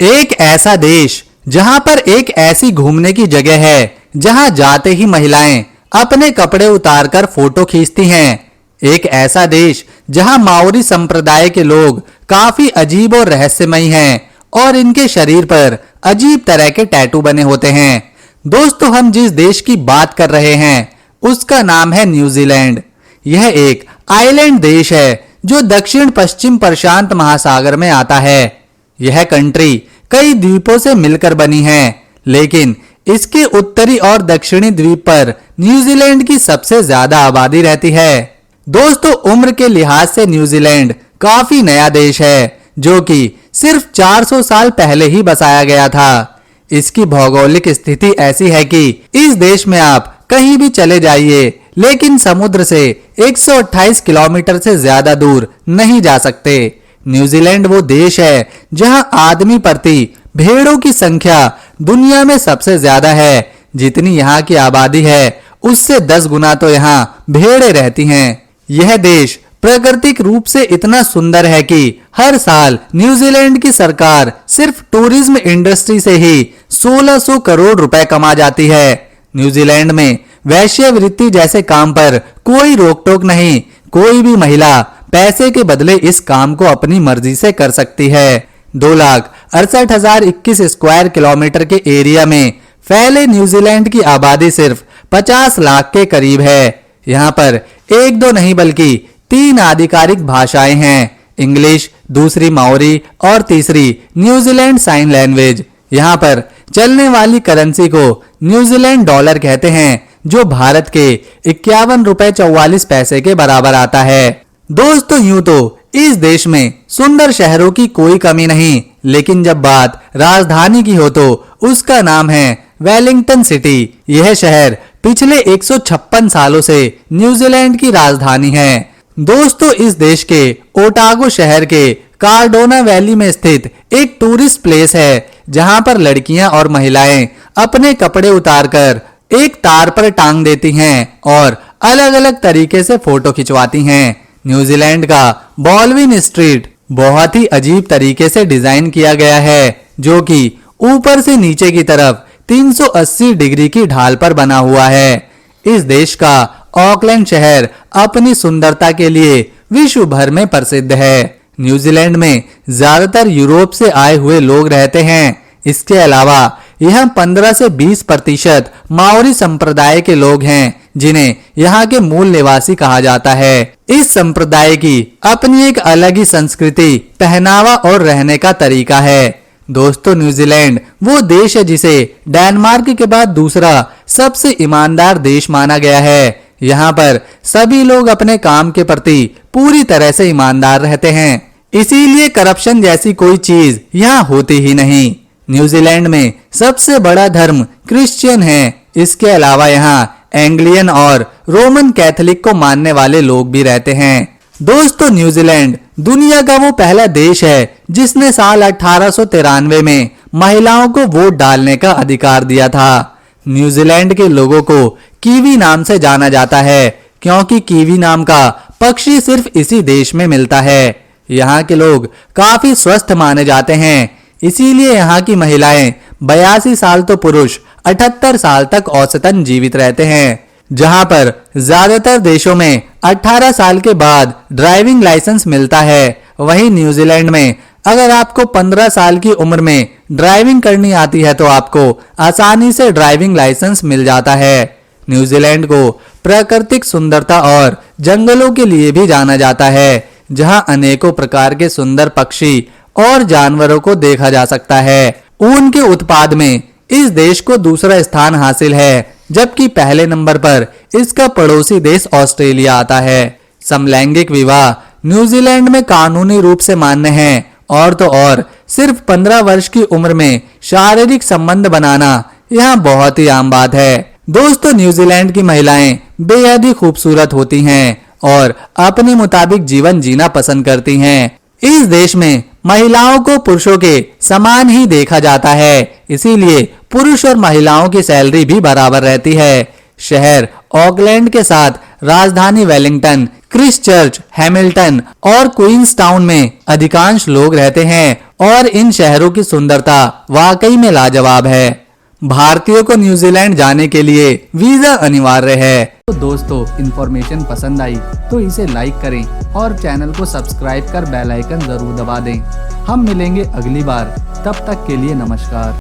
एक ऐसा देश जहां पर एक ऐसी घूमने की जगह है जहां जाते ही महिलाएं अपने कपड़े उतारकर फोटो खींचती हैं। एक ऐसा देश जहां माओरी संप्रदाय के लोग काफी अजीब और रहस्यमयी हैं और इनके शरीर पर अजीब तरह के टैटू बने होते हैं। दोस्तों, हम जिस देश की बात कर रहे हैं उसका नाम है न्यूजीलैंड। यह एक आइलैंड देश है जो दक्षिण पश्चिम प्रशांत महासागर में आता है। यह कंट्री कई द्वीपों से मिलकर बनी है, लेकिन इसके उत्तरी और दक्षिणी द्वीप पर न्यूजीलैंड की सबसे ज्यादा आबादी रहती है। दोस्तों, उम्र के लिहाज से न्यूजीलैंड काफी नया देश है जो कि सिर्फ 400 साल पहले ही बसाया गया था। इसकी भौगोलिक स्थिति ऐसी है कि इस देश में आप कहीं भी चले जाइए, लेकिन समुद्र से 128 किलोमीटर से ज्यादा दूर नहीं जा सकते। न्यूजीलैंड वो देश है जहां आदमी प्रति भेड़ों की संख्या दुनिया में सबसे ज्यादा है। जितनी यहाँ की आबादी है उससे 10 गुना तो यहाँ भेड़ें रहती हैं। यह देश प्राकृतिक रूप से इतना सुंदर है कि हर साल न्यूजीलैंड की सरकार सिर्फ टूरिज्म इंडस्ट्री से ही 1600 करोड़ रुपए कमा जाती है। न्यूजीलैंड में वैश्यावृत्ति जैसे काम पर कोई रोक टोक नहीं। कोई भी महिला पैसे के बदले इस काम को अपनी मर्जी से कर सकती है। 2,68,021 स्क्वायर किलोमीटर के एरिया में फैले न्यूजीलैंड की आबादी सिर्फ 50 लाख के करीब है। यहाँ पर एक दो नहीं बल्कि 3 आधिकारिक भाषाएं हैं, इंग्लिश, दूसरी माओरी और तीसरी न्यूजीलैंड साइन लैंग्वेज। यहाँ पर चलने वाली करेंसी को न्यूजीलैंड डॉलर कहते हैं, जो भारत के 51 रुपए 44 पैसे के बराबर आता है। दोस्तों, यूं तो इस देश में सुंदर शहरों की कोई कमी नहीं, लेकिन जब बात राजधानी की हो तो उसका नाम है वेलिंगटन सिटी। यह शहर पिछले 156 सालों से न्यूजीलैंड की राजधानी है। दोस्तों, इस देश के ओटागो शहर के कार्डोना वैली में स्थित एक टूरिस्ट प्लेस है जहां पर लड़कियां और महिलाएं अपने कपड़े उतारकर एक तार पर टांग देती हैं और अलग अलग तरीके से फोटो खिंचवाती हैं। न्यूजीलैंड का बॉलविन स्ट्रीट बहुत ही अजीब तरीके से डिजाइन किया गया है, जो कि ऊपर से नीचे की तरफ 380 डिग्री की ढाल पर बना हुआ है। इस देश का ऑकलैंड शहर अपनी सुंदरता के लिए विश्व भर में प्रसिद्ध है। न्यूजीलैंड में ज्यादातर यूरोप से आए हुए लोग रहते हैं। इसके अलावा यहाँ 15 से 20% माओरी संप्रदाय के लोग हैं, जिन्हें यहाँ के मूल निवासी कहा जाता है। इस संप्रदाय की अपनी एक अलग ही संस्कृति, पहनावा और रहने का तरीका है। दोस्तों, न्यूजीलैंड वो देश है जिसे डेनमार्क के बाद दूसरा सबसे ईमानदार देश माना गया है। यहाँ पर सभी लोग अपने काम के प्रति पूरी तरह से ईमानदार रहते हैं, इसीलिए करप्शन जैसी कोई चीज यहाँ होती ही नहीं। न्यूजीलैंड में सबसे बड़ा धर्म क्रिश्चियन है। इसके अलावा यहाँ एंग्लियन और रोमन कैथोलिक को मानने वाले लोग भी रहते हैं। दोस्तों, न्यूजीलैंड दुनिया का वो पहला देश है जिसने साल 1893 में महिलाओं को वोट डालने का अधिकार दिया था। न्यूजीलैंड के लोगों को कीवी नाम से जाना जाता है, क्योंकि कीवी नाम का पक्षी सिर्फ इसी देश में मिलता है। यहाँ के लोग काफी स्वस्थ माने जाते हैं, इसीलिए यहाँ की महिलाएं 82 साल तो पुरुष 78 साल तक औसतन जीवित रहते हैं। जहाँ पर ज्यादातर देशों में 18 साल के बाद ड्राइविंग लाइसेंस मिलता है, वहीं न्यूजीलैंड में अगर आपको 15 साल की उम्र में ड्राइविंग करनी आती है तो आपको आसानी से ड्राइविंग लाइसेंस मिल जाता है। न्यूजीलैंड को प्राकृतिक सुंदरता और जंगलों के लिए भी जाना जाता है, जहाँ अनेकों प्रकार के सुंदर पक्षी और जानवरों को देखा जा सकता है। ऊन के उत्पाद में इस देश को दूसरा स्थान हासिल है, जबकि पहले नंबर पर इसका पड़ोसी देश ऑस्ट्रेलिया आता है। समलैंगिक विवाह न्यूजीलैंड में कानूनी रूप से मान्य है, और तो और सिर्फ 15 वर्ष की उम्र में शारीरिक संबंध बनाना यहाँ बहुत ही आम बात है। दोस्तों, न्यूजीलैंड की महिलाएं बेहद ही खूबसूरत होती हैं और अपने मुताबिक जीवन जीना पसंद करती हैं। इस देश में महिलाओं को पुरुषों के समान ही देखा जाता है, इसीलिए पुरुष और महिलाओं की सैलरी भी बराबर रहती है। शहर ऑकलैंड के साथ राजधानी वेलिंगटन, क्रिस्टचर्च, हैमिल्टन और क्वींसटाउन में अधिकांश लोग रहते हैं और इन शहरों की सुंदरता वाकई में लाजवाब है। भारतीयों को न्यूजीलैंड जाने के लिए वीजा अनिवार्य है। तो दोस्तों, इंफॉर्मेशन पसंद आई तो इसे लाइक करें और चैनल को सब्सक्राइब कर बेल आइकन जरूर दबा दें। हम मिलेंगे अगली बार, तब तक के लिए नमस्कार।